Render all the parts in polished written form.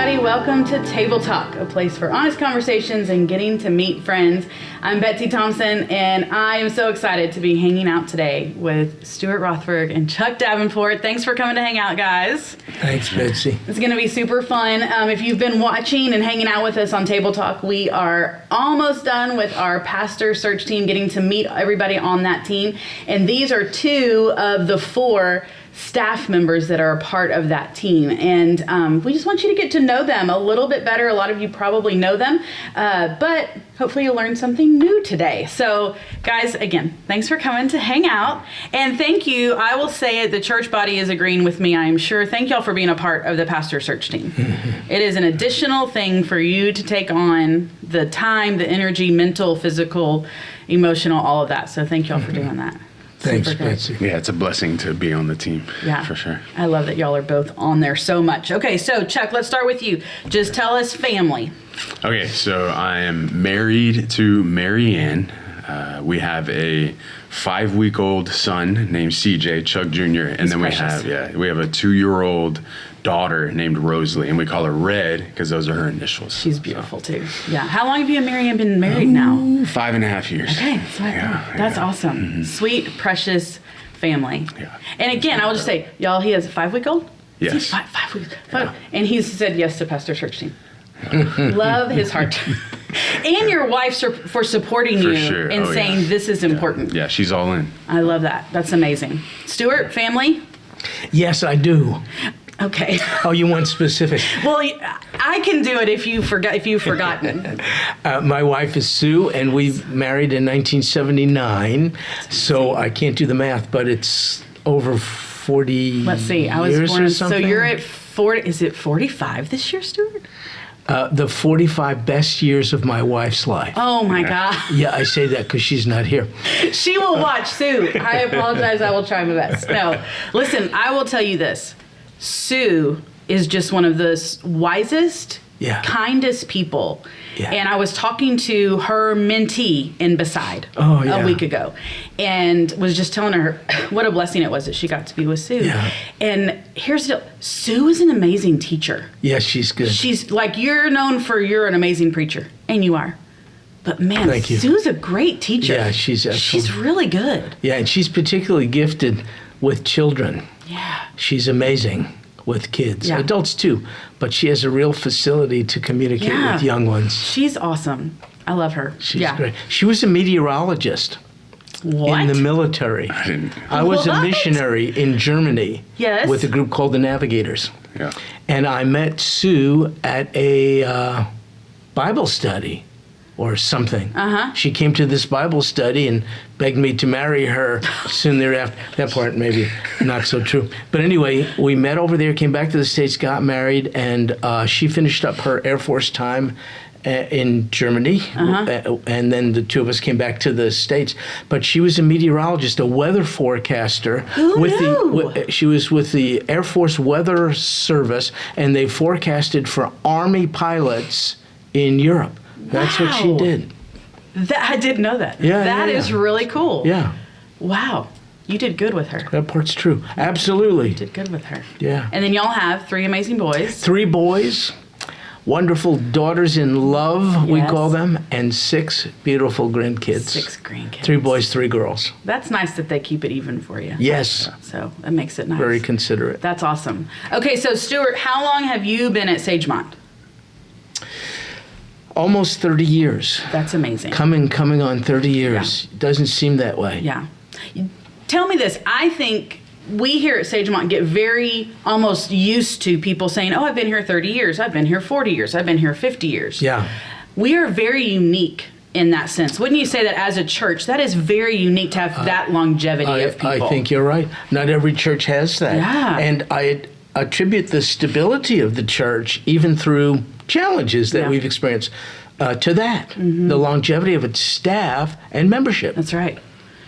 everybody. Welcome to Table Talk, a place for honest conversations and getting to meet friends. I'm Betsy Thompson, and I am so excited to be hanging out today with Stuart Rothberg and Chuck Davenport. Thanks for coming to hang out, guys. Thanks, Betsy. It's going to be super fun. If you've been watching and hanging out with us on Table Talk, we are almost done with our pastor search team, getting to meet everybody on that team. And these are 2 of the 4 staff members that are a part of that team, and we just want you to get to know them a little bit better. A lot of you probably know them, but hopefully you'll learn something new today. So guys, again, thanks for coming to hang out, and thank you. I will say it, the church body is agreeing with me, I am sure. Thank y'all for being a part of the pastor search team. It is an additional thing for you to take on, the time, the energy, mental, physical, emotional, all of that. So thank y'all for doing that. Thanks, Betsy. Yeah, it's a blessing to be on the team. Yeah, for sure. I love that y'all are both on there so much. Okay, so Chuck, let's start with you. Just tell us family. Okay, so I am married to Mary Ann. We have a 5-week-old son named CJ, Chuck Jr., and He's then precious. we have a 2-year-old daughter named Rosalie, and we call her Red because those are her initials. She's beautiful too. Yeah. How long have you and Mary Ann been married now? 5.5 years. Okay, that's awesome. Mm-hmm. Sweet, precious family. Yeah. And again, I will just say, y'all, he has a 5-week-old? Yes. Is he 5 weeks? And he's said yes to pastor search team. Love his heart. And your wife for supporting you and saying this is important. Yeah, she's all in. I love that. That's amazing. Stuart, family? Yes, I do. Okay. Oh, you want specific? Well, I can do it if you've forgotten. My wife is Sue, and we married in 1979, so I can't do the math, but it's over 40 Let's see. I was years born, or something. so you're at 40. Is it 45 this year, Stuart? The 45 best years of my wife's life. Oh, my God. Yeah, I say that because she's not here. She will watch, Sue. I apologize. I will try my best. No. Listen, I will tell you this. Sue is just one of the wisest, kindest people. Yeah. And I was talking to her mentee in Beside a week ago, and was just telling her what a blessing it was that she got to be with Sue. Yeah. And here's the deal. Sue is an amazing teacher. Yeah, she's good. She's like, you're known for you're an amazing preacher, and you are. But man, Thank you. Sue's a great teacher. Yeah, she's excellent. She's really good. Yeah, and she's particularly gifted with children. Yeah. She's amazing with kids, adults too, but she has a real facility to communicate with young ones. She's awesome. I love her. She's great. She was a meteorologist in the military. I was a missionary in Germany with a group called the Navigators. Yeah. And I met Sue at a Bible study or something. She came to this Bible study and begged me to marry her soon thereafter. That part maybe not so true. But anyway, we met over there, came back to the States, got married, and she finished up her Air Force time in Germany, and then the 2 of us came back to the States. But she was a meteorologist, a weather forecaster. Who knew? She was with the Air Force Weather Service, and they forecasted for Army pilots in Europe. That's what she did. I didn't know that. Yeah, that is really cool. Yeah. Wow. You did good with her. That part's true. Absolutely. You did good with her. Yeah. And then y'all have 3 amazing boys. 3 boys, wonderful daughters in love, we call them, and 6 beautiful grandkids. 6 grandkids. 3 boys, 3 girls. That's nice that they keep it even for you. Yes. So that makes it nice. Very considerate. That's awesome. Okay, so Stuart, how long have you been at Sagemont? Almost 30 years. That's amazing. Coming on 30 years. Yeah. Doesn't seem that way. Yeah. Tell me this. I think we here at Sagemont get very almost used to people saying, oh, I've been here 30 years. I've been here 40 years. I've been here 50 years. Yeah. We are very unique in that sense. Wouldn't you say that as a church, that is very unique to have that longevity of people? I think you're right. Not every church has that. Yeah. And I attribute the stability of the church, even through challenges that we've experienced, to that. The longevity of its staff and membership. That's right.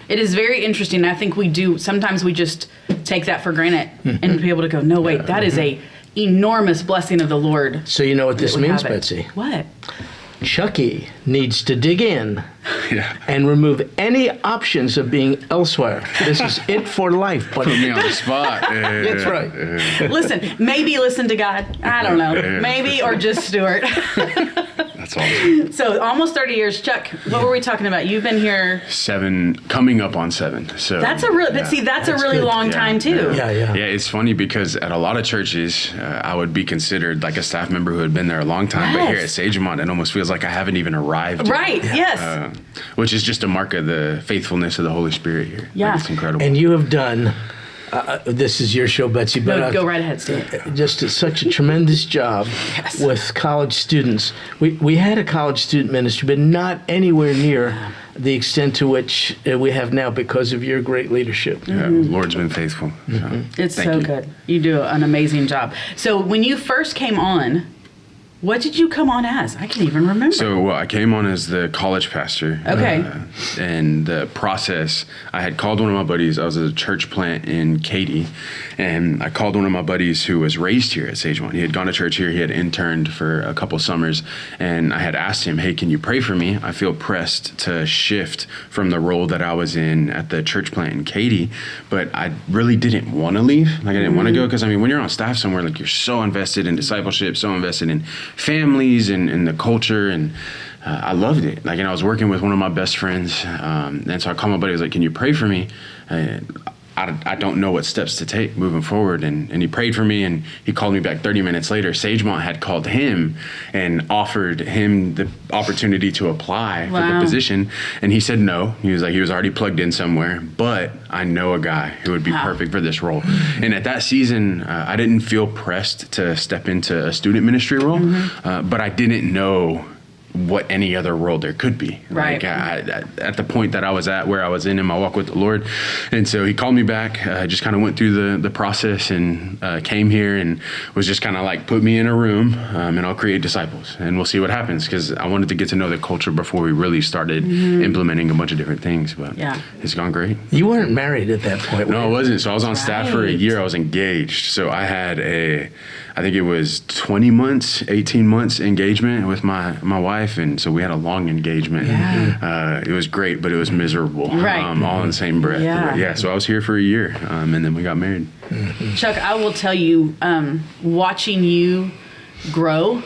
It is very interesting. I think sometimes we just take that for granted and be able to go, no, wait, that is a enormous blessing of the Lord. So you know what this means, Betsy? What? Chucky needs to dig in Yeah. and remove any options of being elsewhere. This is it for life, Put buddy. me on the spot. That's right. Listen, maybe listen to God. I don't know. Maybe, or just Stuart. That's awesome. So almost 30 years. Chuck, what were we talking about? You've been here. 7, coming up on 7. So That's a really, yeah. but see, that's a That's really good. long time too. Yeah. Yeah, it's funny because at a lot of churches, I would be considered like a staff member who had been there a long time. But here at Yes. Sagemont, it almost feels like I haven't even arrived yet. Right. Yes. Which is just a mark of the faithfulness of the Holy Spirit here. Yeah. Like, it's incredible. And you have done, this is your show, Betsy, but No, go right ahead, Stuart. just such a tremendous job Yes. with college students. We had a college student ministry, but not anywhere near the extent to which we have now because of your great leadership. Yeah, Lord's been faithful. So, It's thank so you. good. You do an amazing job. So when you first came on, what did you come on as? I can't even remember. So I came on as the college pastor. Okay. And the process, I had called one of my buddies. I was at a church plant in Katy, and I called one of my buddies who was raised here at Sagemont. He had gone to church here. He had interned for a couple summers, and I had asked him, "Hey, can you pray for me? I feel pressed to shift from the role that I was in at the church plant in Katy, but I really didn't want to leave. Like I didn't want to go because I mean, when you're on staff somewhere, like you're so invested in discipleship, so invested in families and the culture, and I loved it. Like, and I was working with one of my best friends, and so I called my buddy. I was like, "Can you pray for me? I don't know what steps to take moving forward." And he prayed for me, and he called me back 30 minutes later. Sagemont had called him and offered him the opportunity to apply for the Wow. position, and he said no. He was like, he was already plugged in somewhere, but I know a guy who would be Wow. perfect for this role. And at that season, I didn't feel pressed to step into a student ministry role, but I didn't know what any other role there could be. Right. Like at the point that I was at, where I was in my walk with the Lord. And so he called me back, just kind of went through the process, and came here and was just kind of like, put me in a room, and I'll create disciples and we'll see what happens. Cause I wanted to get to know the culture before we really started implementing a bunch of different things, but Yeah. it's gone great. You weren't married at that point, No, were I you? wasn't. So I was on staff for a Right. year. I was engaged. So I had I think it was 20 months, 18 months engagement with my wife. And so we had a long engagement. Yeah. It was great, but it was miserable. Right. All in the same breath. Yeah. But yeah. So I was here for a year, and then we got married. Chuck, I will tell you, watching you grow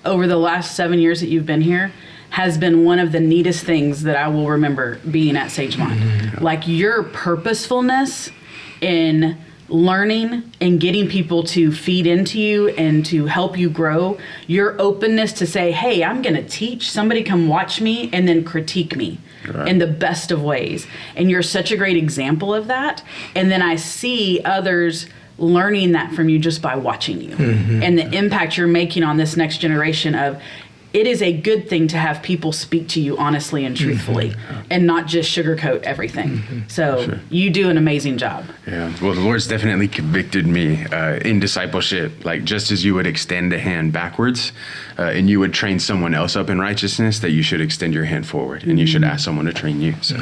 over the last 7 years that you've been here has been one of the neatest things that I will remember being at Sagemont. Like your purposefulness in learning and getting people to feed into you and to help you grow, your openness to say, hey, I'm going to teach, somebody come watch me and then critique me. Right. In the best of ways. And you're such a great example of that. And then I see others learning that from you just by watching you and the impact you're making on this next generation of, it is a good thing to have people speak to you honestly and truthfully and not just sugarcoat everything. So you do an amazing job. Yeah. Well, the Lord's definitely convicted me in discipleship. Like, just as you would extend a hand backwards and you would train someone else up in righteousness, that you should extend your hand forward and you should ask someone to train you. So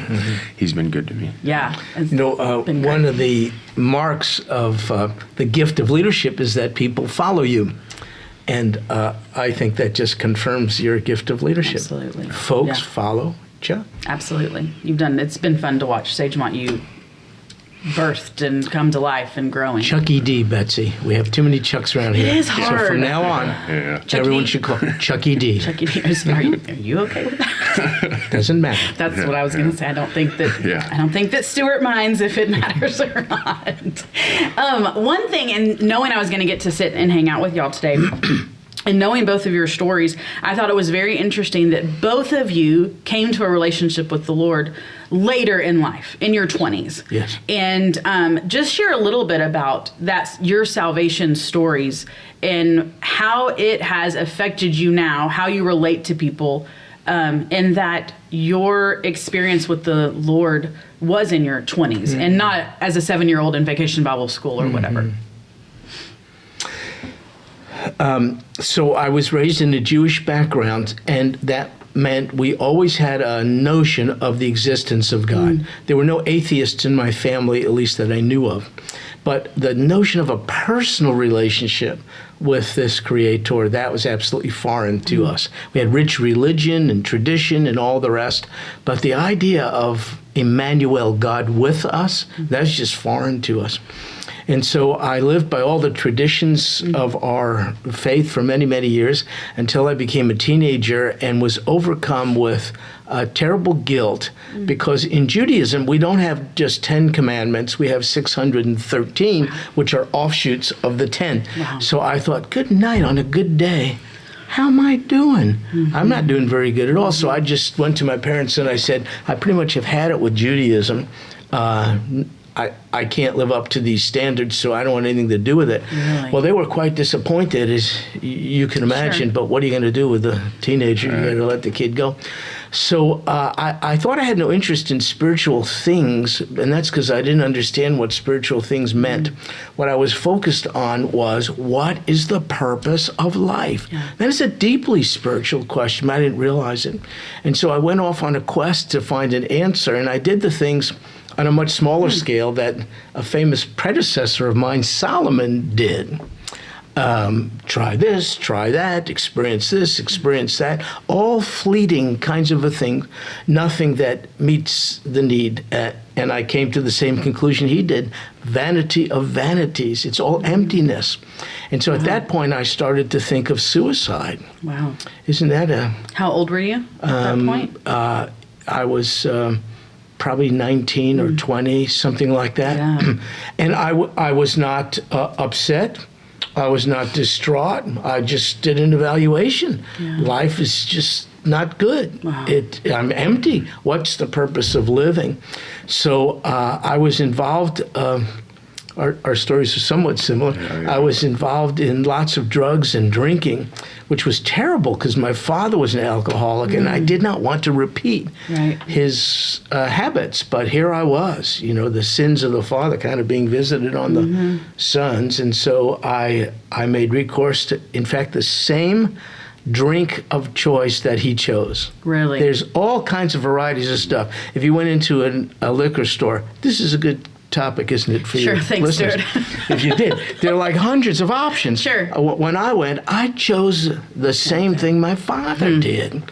he's been good to me. Yeah. It's You know, been one great. of the marks of the gift of leadership is that people follow you. And I think that just confirms your gift of leadership. Absolutely. Folks Yeah. follow Chuck. Absolutely. It's been fun to watch Sagemont, you birthed and come to life and growing. Chucky D, Betsy. We have too many Chucks around here. is So hard. from now on, Yeah. Chucky everyone D. should call Chucky D. Chucky D, are you okay with that? Doesn't matter. That's what I was going to say. I don't think that Stuart minds if it matters or not. One thing, and knowing I was going to get to sit and hang out with y'all today, and knowing both of your stories, I thought it was very interesting that both of you came to a relationship with the Lord later in life, in your 20s. Yes. And just share a little bit about your salvation stories and how it has affected you now, how you relate to people, and that your experience with the Lord was in your 20s and not as a 7-year-old in Vacation Bible School or whatever. So I was raised in a Jewish background, and that meant we always had a notion of the existence of God. There were no atheists in my family, at least that I knew of. But the notion of a personal relationship, with this Creator. That was absolutely foreign to us. We had rich religion and tradition and all the rest, but the idea of Emmanuel, God with us, that's just foreign to us. And so I lived by all the traditions of our faith for many, many years until I became a teenager and was overcome with terrible guilt, because in Judaism, we don't have just 10 commandments. We have 613, which are offshoots of the 10. Wow. So I thought, good night on a good day. How am I doing? I'm not doing very good at all. So I just went to my parents and I said, I pretty much have had it with Judaism. I can't live up to these standards, so I don't want anything to do with it. Really? Well, they were quite disappointed, as you can imagine, Sure. but what are you going to do with a teenager? You're going to let the kid go. So I thought I had no interest in spiritual things, and that's because I didn't understand what spiritual things meant. What I was focused on was, what is the purpose of life? Yeah. That is a deeply spiritual question. I didn't realize it. And so I went off on a quest to find an answer, and I did the things on a much smaller scale that a famous predecessor of mine, Solomon, did. Try this, try that, experience this, experience that, all fleeting kinds of a thing, nothing that meets the need. And I came to the same conclusion he did, vanity of vanities. It's all emptiness. And so at that point, I started to think of suicide. Wow. Isn't that a... How old were you at that point? I was... probably 19 or 20, something like that. Yeah. And I was not upset. I was not distraught. I just did an evaluation. Yeah. Life is just not good. Wow. I'm empty. What's the purpose of living? So I was involved. Our stories are somewhat similar. Yeah. I was involved in lots of drugs and drinking, which was terrible because my father was an alcoholic and I did not want to repeat his habits. But here I was, the sins of the father kind of being visited on the sons. And so I made recourse to, in fact, the same drink of choice that he chose. Really? There's all kinds of varieties of stuff. If you went into a liquor store, this is a good topic, isn't it, for Sure, your thanks, listeners? Stuart. If you did, there are like hundreds of options. Sure. When I went, I chose the same thing my father did.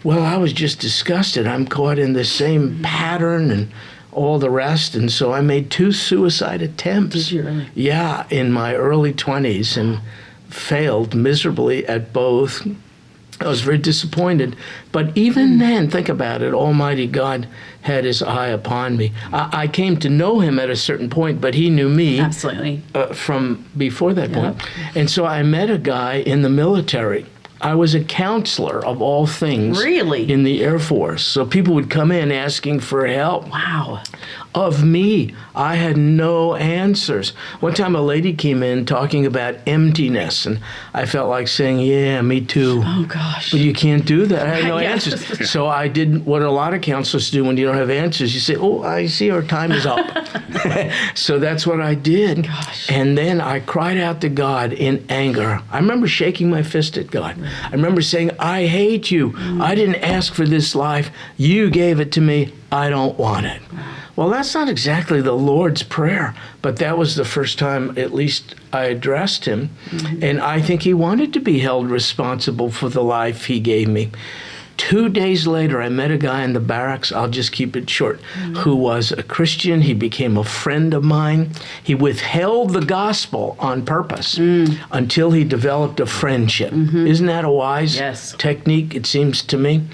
Well, I was just disgusted. I'm caught in the same pattern and all the rest, and so I made 2 suicide attempts. Did you really? Yeah, in my early 20s, and failed miserably at both. I was very disappointed. But even then, think about it, Almighty God had his eye upon me. I came to know him at a certain point, but he knew me Absolutely. from before that point. And so I met a guy in the military. I was a counselor of all things. Really? In the Air Force. So people would come in asking for help. Wow. Of me, I had no answers. One time a lady came in talking about emptiness, and I felt like saying, yeah, me too. Oh, gosh. But you can't do that. I had no Yes. answers. So I did what a lot of counselors do when you don't have answers. You say, oh, I see our time is up. So that's what I did. Gosh. And then I cried out to God in anger. I remember shaking my fist at God. I remember saying, I hate you. I didn't ask for this life. You gave it to me. I don't want it. Well, that's not exactly the Lord's Prayer, but that was the first time, at least, I addressed him. And I think he wanted to be held responsible for the life he gave me. 2 days later, I met a guy in the barracks, I'll just keep it short, who was a Christian. He became a friend of mine. He withheld the gospel on purpose until he developed a friendship. Isn't that a wise technique, it seems to me?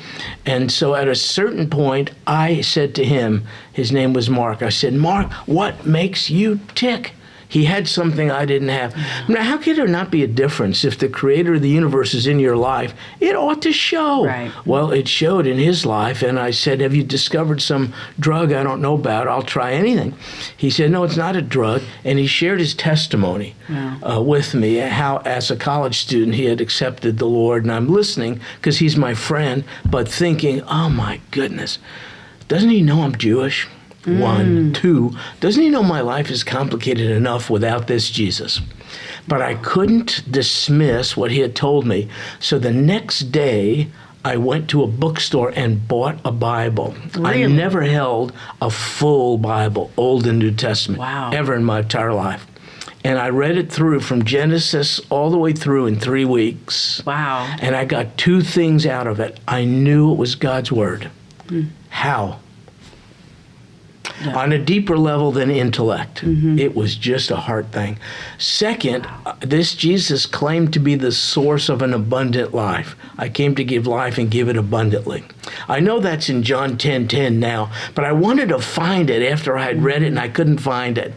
And so at a certain point, I said to him, his name was Mark, I said, Mark, what makes you tick? He had something I didn't have. Now, how could there not be a difference if the creator of the universe is in your life? It ought to show. Right. Well, it showed in his life, and I said, have you discovered some drug I don't know about? I'll try anything. He said, no, it's not a drug, and he shared his testimony with me, how as a college student he had accepted the Lord, and I'm listening because he's my friend, but thinking, oh my goodness, doesn't he know I'm Jewish? 1, 2, doesn't he know my life is complicated enough without this Jesus? But I couldn't dismiss what he had told me. So the next day, I went to a bookstore and bought a Bible. Really? I never held a full Bible, Old and New Testament, Wow. ever in my entire life. And I read it through from Genesis all the way through in 3 weeks. Wow. And I got 2 things out of it. I knew it was God's word. How? Yeah. On a deeper level than intellect. It was just a heart thing. Second, this Jesus claimed to be the source of an abundant life. I came to give life and give it abundantly. I know that's in John 10:10 now, but I wanted to find it after I had read it and I couldn't find it.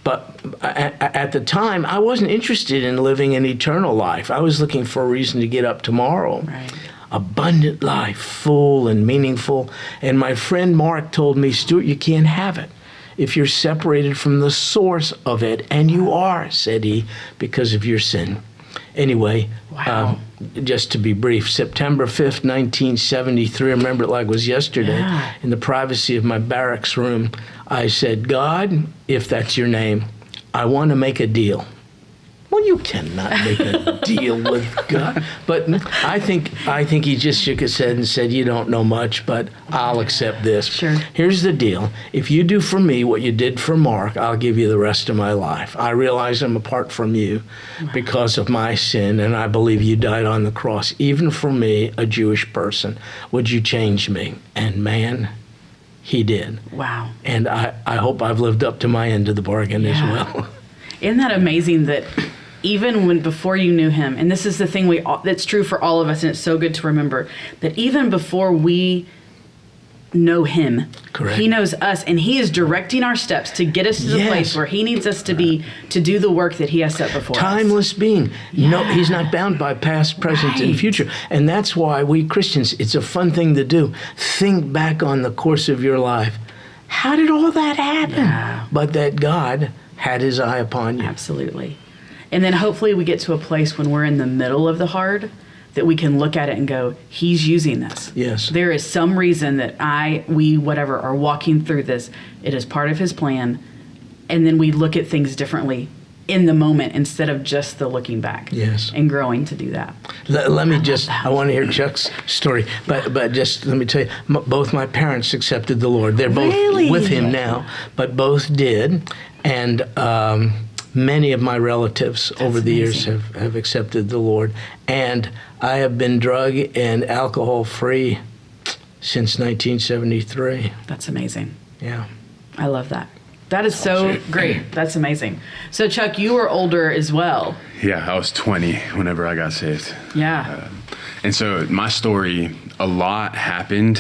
But at the time, I wasn't interested in living an eternal life. I was looking for a reason to get up tomorrow. Right. Abundant life, full and meaningful. And my friend Mark told me, Stuart, you can't have it if you're separated from the source of it. And you are, said he, because of your sin. Anyway, Wow. Just to be brief, September 5th, 1973, I remember it like it was yesterday, Yeah. in the privacy of my barracks room, I said, God, if that's your name, I want to make a deal. Well, you cannot make a deal with God. But I think he just shook his head and said, you don't know much, but I'll accept this. Sure. Here's the deal. If you do for me what you did for Mark, I'll give you the rest of my life. I realize I'm apart from you because of my sin, and I believe you died on the cross, even for me, a Jewish person. Would you change me? And man, he did. Wow. And I hope I've lived up to my end of the bargain as well. Isn't that amazing that even when before you knew him, and this is the thing that's true for all of us, and it's so good to remember, that even before we know him, Correct. he knows us, and he is directing our steps to get us to the Yes. place where he needs us to be, to do the work that he has set before us. Timeless being. No, he's not bound by past, present, and Right. future. And that's why we Christians, it's a fun thing to do. Think back on the course of your life. How did all that happen? Yeah. But that God had his eye upon you. Absolutely. And then hopefully we get to a place when we're in the middle of the hard that we can look at it and go, he's using this. Yes. There is some reason that we, whatever, are walking through this. It is part of his plan. And then we look at things differently in the moment instead of just the looking back. Yes. And growing to do that. Let me just, I want to hear Chuck's story, but just let me tell you, both my parents accepted the Lord. They're both Really? with him now, but both did. And many of my relatives over the years amazing. have accepted the Lord. And I have been drug and alcohol free since 1973. That's amazing. Yeah. I love that. That is so great. That's amazing. So Chuck, you were older as well. Yeah, I was 20 whenever I got saved. Yeah. And so my story, a lot happened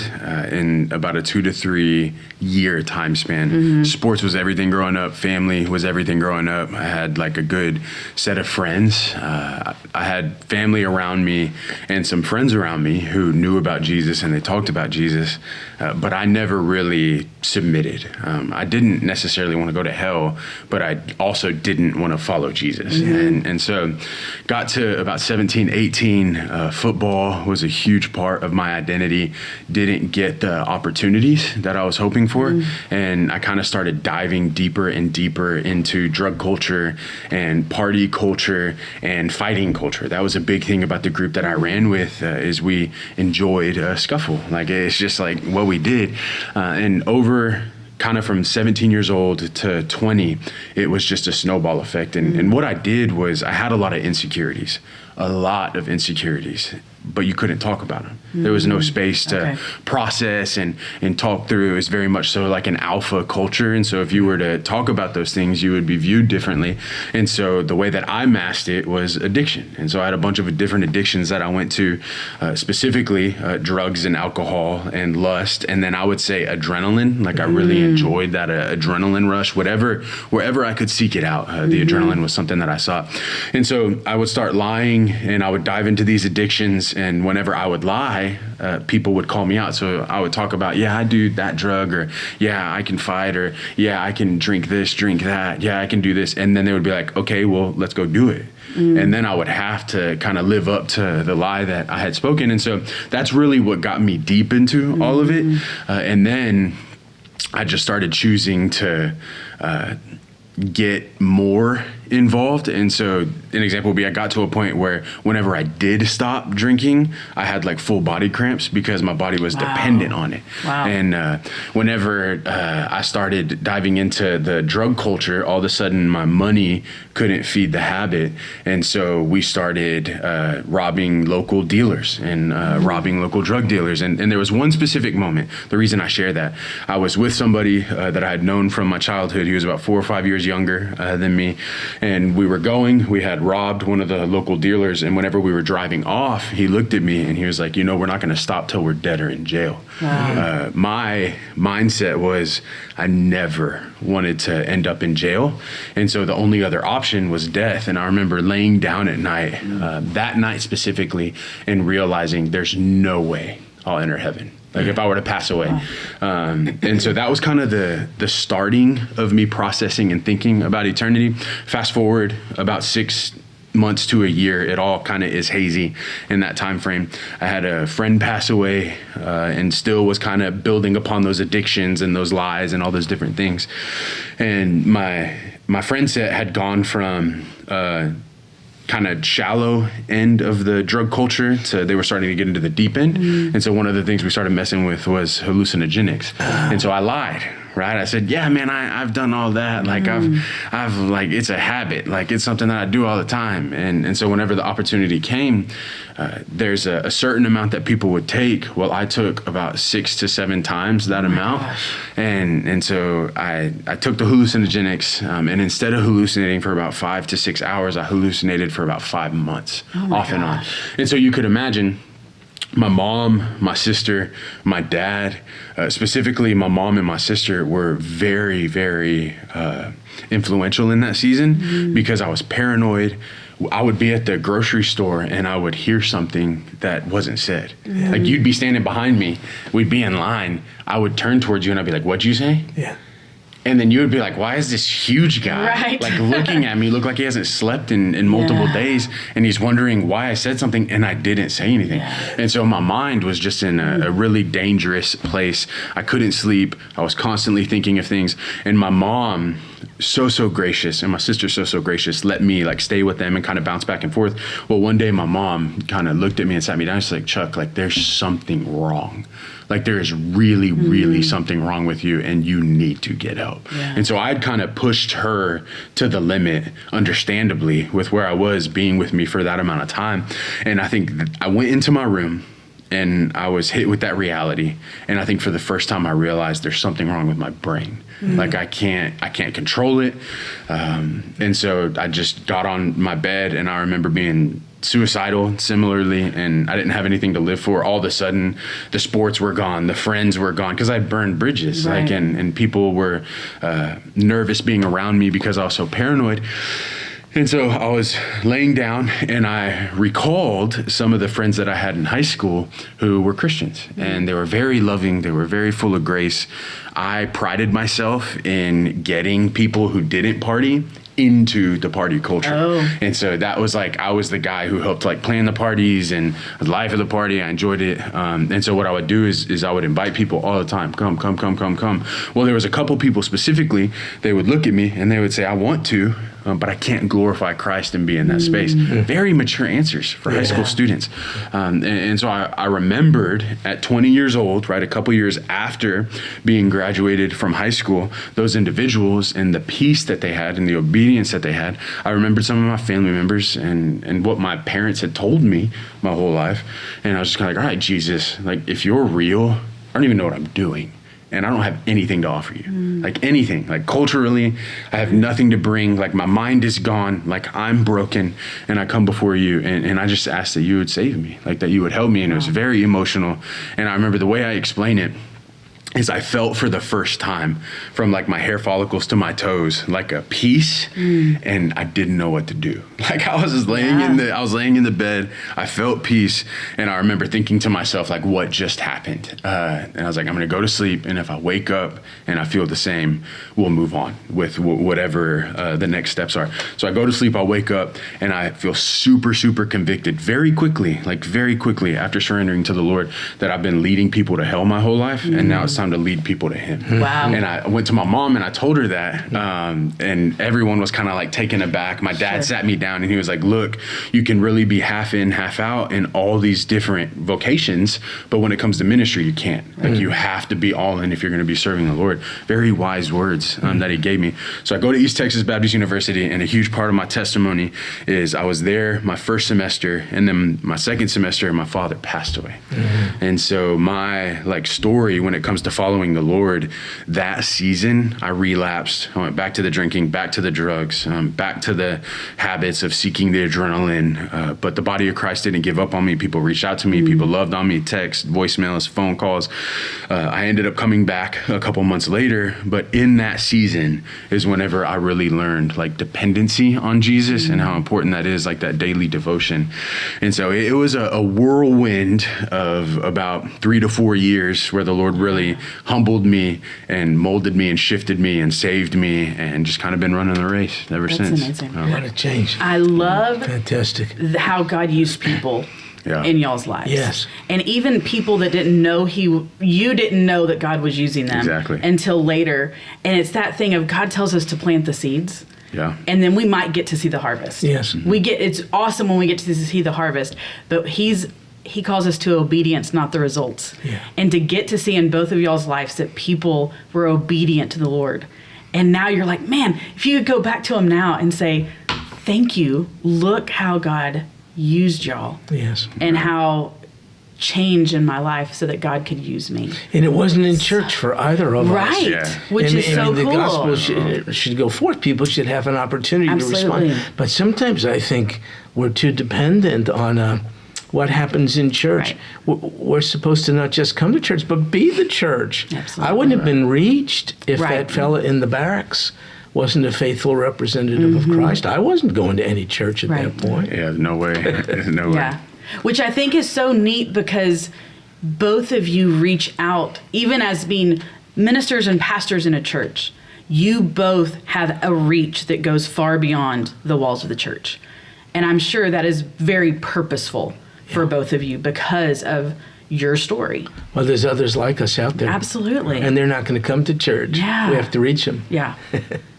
in about a 2 to 3 year time span. Sports was everything growing up. Family was everything growing up. I had like a good set of friends. I had family around me and some friends around me who knew about Jesus and they talked about Jesus, but I never really submitted. I didn't necessarily want to go to hell, but I also didn't want to follow Jesus. And so got to about 17, 18, football was a huge part of my identity. Didn't get the opportunities that I was hoping for. And I kind of started diving deeper and deeper into drug culture and party culture and fighting culture. That was a big thing about the group that I ran with, is we enjoyed a scuffle. Like, it's just like what we did. And over kind of from 17 years old to 20, it was just a snowball effect. And what I did was I had a lot of insecurities, but you couldn't talk about them. There was no space to process and talk through. It was very much so like an alpha culture. And so if you were to talk about those things, you would be viewed differently. And so the way that I masked it was addiction. And so I had a bunch of different addictions that I went to, specifically drugs and alcohol and lust. And then I would say adrenaline. Like I really enjoyed that adrenaline rush, wherever I could seek it out. The adrenaline was something that I sought. And so I would start lying and I would dive into these addictions. And whenever I would lie, people would call me out. So I would talk about, yeah, I do that drug, or yeah, I can fight, or yeah, I can drink this, drink that. Yeah, I can do this. And then they would be like, okay, well, let's go do it. And then I would have to kind of live up to the lie that I had spoken. And so that's really what got me deep into all of it. And then I just started choosing to get more involved. And so an example would be I got to a point where whenever I did stop drinking, I had like full body cramps because my body was dependent on it. Wow. And whenever I started diving into the drug culture, all of a sudden my money couldn't feed the habit. And so we started robbing local dealers and robbing local drug dealers. And there was one specific moment. The reason I share that, I was with somebody that I had known from my childhood. He was about 4 or 5 years younger than me. And we had robbed one of the local dealers. And whenever we were driving off, he looked at me and he was like, we're not going to stop till we're dead or in jail. Wow. My mindset was I never wanted to end up in jail. And so the only other option was death. And I remember laying down at night, that night specifically, and realizing there's no way I'll enter heaven. Like if I were to pass away. And so that was kind of the starting of me processing and thinking about eternity. Fast forward about 6 months to a year, it all kind of is hazy in that time frame. I had a friend pass away and still was kind of building upon those addictions and those lies and all those different things. And my friend set had gone from kind of shallow end of the drug culture to they were starting to get into the deep end. And so one of the things we started messing with was hallucinogenics. And so I lied, right? I said, yeah, man, I've done all that. Like I've like, it's a habit. Like it's something that I do all the time. And so whenever the opportunity came, there's a certain amount that people would take. Well, I took about 6 to 7 times that amount. And so I took the hallucinogenics, and instead of hallucinating for about 5 to 6 hours, I hallucinated for about 5 months, off and on. And so you could imagine my mom, my sister, my dad, specifically my mom and my sister were very, very influential in that season because I was paranoid. I would be at the grocery store and I would hear something that wasn't said. Like you'd be standing behind me, we'd be in line. I would turn towards you and I'd be like, "What'd you say?" Yeah. And then you would be like, why is this huge guy like looking at me, look like he hasn't slept in multiple days, and he's wondering why I said something and I didn't say anything. And so my mind was just in a really dangerous place. I couldn't sleep. I was constantly thinking of things. And my mom, so gracious, and my sister so gracious, let me like stay with them and kind of bounce back and forth. Well, one day my mom kind of looked at me and sat me down. She's like, "Chuck, like there's something wrong. Like there is really something wrong with you and you need to get help." And so I'd kind of pushed her to the limit, understandably, with where I was being with me for that amount of time. And I think I went into my room and I was hit with that reality. And I think for the first time I realized there's something wrong with my brain. Like I can't control it. And so I just got on my bed and I remember being suicidal similarly, and I didn't have anything to live for. All of a sudden the sports were gone, the friends were gone, because I burned bridges. Like and people were nervous being around me because I was so paranoid. And so I was laying down and I recalled some of the friends that I had in high school who were Christians, and they were very loving, they were very full of grace. I prided myself in getting people who didn't party into the party culture. And so that was like, I was the guy who helped like plan the parties and the life of the party. I enjoyed it. And so what I would do is I would invite people all the time, come. Well, there was a couple people specifically, they would look at me and they would say, "I want to, but I can't glorify Christ and be in that space." Very mature answers for high school students. And so I remembered at 20 years old, right, a couple years after being graduated from high school, those individuals and the peace that they had and the obedience that they had. I remembered some of my family members and what my parents had told me my whole life. And I was just kind of like, all right, Jesus, like if you're real, I don't even know what I'm doing. And I don't have anything to offer you, like anything, like culturally, I have nothing to bring. Like my mind is gone, like I'm broken, and I come before you. And I just asked that you would save me, like that you would help me. And it was very emotional. And I remember the way I explain it is I felt for the first time from like my hair follicles to my toes, like a peace, and I didn't know what to do. Like I was just laying in the bed, I felt peace, and I remember thinking to myself, like, what just happened? And I was like, I'm gonna go to sleep, and if I wake up and I feel the same, we'll move on with whatever the next steps are. So I go to sleep, I wake up, and I feel super convicted very quickly after surrendering to the Lord that I've been leading people to hell my whole life, and now it's time to lead people to him. Wow. And I went to my mom and I told her that, and everyone was kind of like taken aback. My dad sat me down and he was like, look, you can really be half in, half out in all these different vocations, but when it comes to ministry, you can't. Like you have to be all in if you're going to be serving the Lord. Very wise words that he gave me. So I go to East Texas Baptist University, and a huge part of my testimony is I was there my first semester, and then my second semester, my father passed away. And so my like story when it comes to following the Lord, that season I relapsed. I went back to the drinking, back to the drugs, back to the habits of seeking the adrenaline. But the body of Christ didn't give up on me. People reached out to me. People loved on me, text, voicemails, phone calls. I ended up coming back a couple months later, but in that season is whenever I really learned like dependency on Jesus and how important that is, like that daily devotion. And so it was a whirlwind of about 3 to 4 years where the Lord really humbled me and molded me and shifted me and saved me, and just kind of been running the race ever since. Amazing. What a change. I love Fantastic. how God used people in y'all's lives. Yes. And even people that didn't know you didn't know that God was using them until later. And it's that thing of God tells us to plant the seeds. Yeah. And then we might get to see the harvest. Yes. It's awesome when we get to see the harvest, but he calls us to obedience, not the results. Yeah. And to get to see in both of y'all's lives that people were obedient to the Lord. And now you're like, man, if you could go back to him now and say, thank you, look how God used y'all. Yes. And how change in my life so that God could use me. And it wasn't in church for either of us. Right. Yeah. Which is so the cool. gospel should go forth. People should have an opportunity Absolutely. to respond. But sometimes I think we're too dependent on what happens in church. Right. We're supposed to not just come to church, but be the church. Absolutely. I wouldn't have been reached if Right. that fella in the barracks wasn't a faithful representative of Christ. I wasn't going to any church at Right. that point. Yeah, no way. No way. Yeah. Which I think is so neat because both of you reach out, even as being ministers and pastors in a church. You both have a reach that goes far beyond the walls of the church. And I'm sure that is very purposeful for both of you because of your story. Well, there's others like us out there. Absolutely. And they're not going to come to church. Yeah. We have to reach them. Yeah.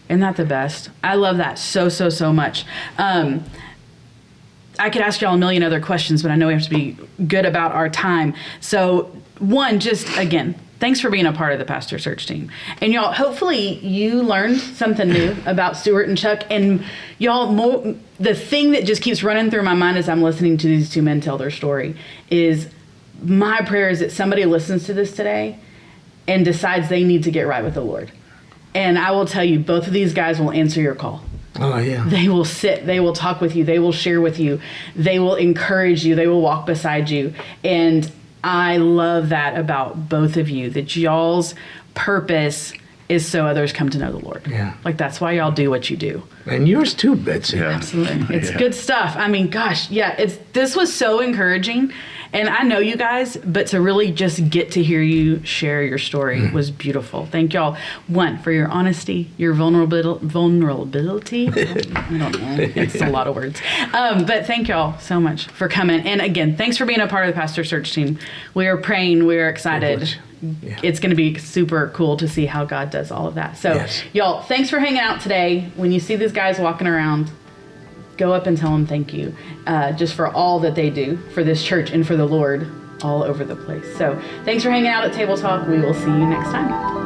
Isn't that the best? I love that so much. I could ask y'all a million other questions, but I know we have to be good about our time. So one, just again, thanks for being a part of the Pastor Search team. And y'all, hopefully you learned something new about Stuart and Chuck. And y'all, the thing that just keeps running through my mind as I'm listening to these two men tell their story is my prayer is that somebody listens to this today and decides they need to get right with the Lord. And I will tell you, both of these guys will answer your call. Oh, yeah. They will sit, they will talk with you, they will share with you, they will encourage you, they will walk beside you. And I love that about both of you, that y'all's purpose is so others come to know the Lord. Yeah. Like that's why y'all do what you do. And yours too, Betsy. Yeah. Absolutely. It's good stuff. I mean, gosh, yeah, this was so encouraging. And I know you guys, but to really just get to hear you share your story was beautiful. Thank y'all, one, for your honesty, your vulnerability. I don't know. It's a lot of words. But thank y'all so much for coming. And again, thanks for being a part of the Pastor Search team. We are praying. We are excited. Yeah. It's going to be super cool to see how God does all of that. So, y'all, thanks for hanging out today. When you see these guys walking around, go up and tell them thank you just for all that they do for this church and for the Lord all over the place. So thanks for hanging out at Table Talk. We will see you next time.